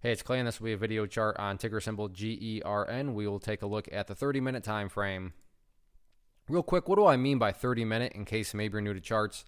Hey, it's Clay, and this will be a video chart on ticker symbol GERN. We will take a look at the 30-minute time frame. Real quick, what do I mean by 30-minute in case maybe you're new to charts?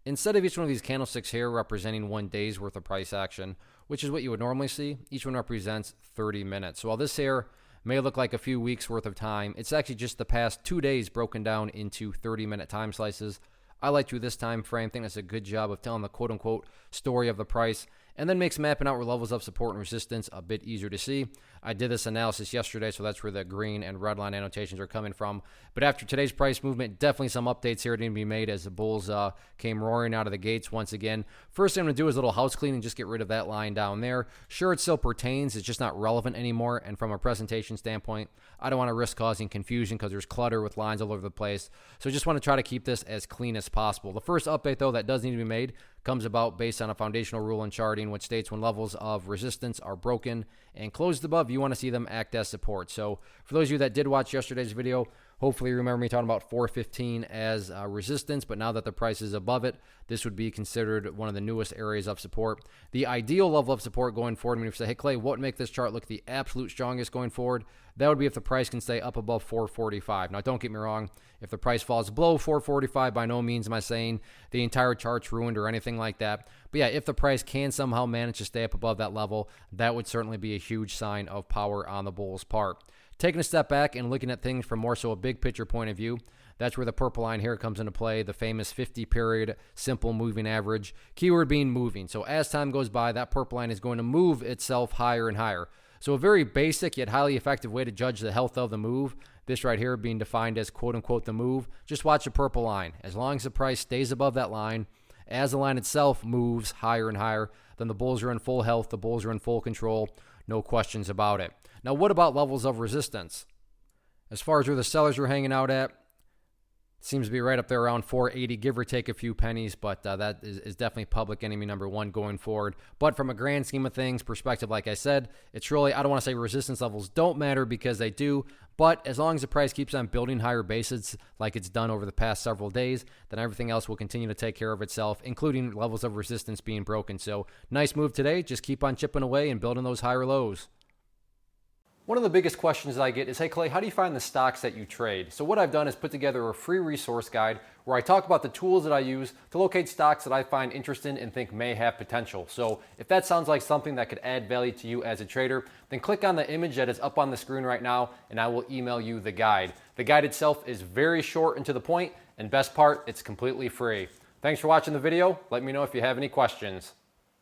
Instead of each one of these candlesticks here representing 1 day's worth of price action, which is what you would normally see, each one represents 30 minutes. So while this here may look like a few weeks worth of time, it's actually just the past 2 days broken down into 30-minute time slices. I like to this time frame. I think that's a good job of telling the quote-unquote story of the price, and then makes mapping out where levels of support and resistance a bit easier to see. I did this analysis yesterday, so that's where the green and red line annotations are coming from. But after today's price movement, definitely some updates here need to be made as the bulls came roaring out of the gates once again. First thing I'm going to do is a little house cleaning, just get rid of that line down there. Sure, it still pertains. It's just not relevant anymore. And from a presentation standpoint, I don't want to risk causing confusion because there's clutter with lines all over the place. So I just want to try to keep this as clean as possible. The first update, though, that does need to be made comes about based on a foundational rule in charting, which states when levels of resistance are broken and closed above, you want to see them act as support. So for those of you that did watch yesterday's video, hopefully you remember me talking about 415 as resistance, but now that the price is above it, this would be considered one of the newest areas of support. The ideal level of support going forward, when you say, hey Clay, what would make this chart look the absolute strongest going forward? That would be if the price can stay up above 445. Now, don't get me wrong. If the price falls below 445, by no means am I saying the entire chart's ruined or anything like that. But yeah, if the price can somehow manage to stay up above that level, that would certainly be a huge sign of power on the bull's part. Taking a step back and looking at things from more so a big picture point of view, that's where the purple line here comes into play, the famous 50-period simple moving average, keyword being moving. So as time goes by, that purple line is going to move itself higher and higher. So a very basic yet highly effective way to judge the health of the move, this right here being defined as quote-unquote the move, just watch the purple line. As long as the price stays above that line, as the line itself moves higher and higher, then the bulls are in full health, the bulls are in full control, no questions about it. Now, what about levels of resistance? As far as where the sellers are hanging out at, seems to be right up there around 480, give or take a few pennies, but that is definitely public enemy number one going forward. But from a grand scheme of things perspective, like I said, it's really, I don't want to say resistance levels don't matter because they do, but as long as the price keeps on building higher bases like it's done over the past several days, then everything else will continue to take care of itself, including levels of resistance being broken. So nice move today. Just keep on chipping away and building those higher lows. One of the biggest questions that I get is, hey Clay, how do you find the stocks that you trade? So what I've done is put together a free resource guide where I talk about the tools that I use to locate stocks that I find interesting and think may have potential. So if that sounds like something that could add value to you as a trader, then click on the image that is up on the screen right now and I will email you the guide. The guide itself is very short and to the point, and best part, it's completely free. Thanks for watching the video. Let me know if you have any questions.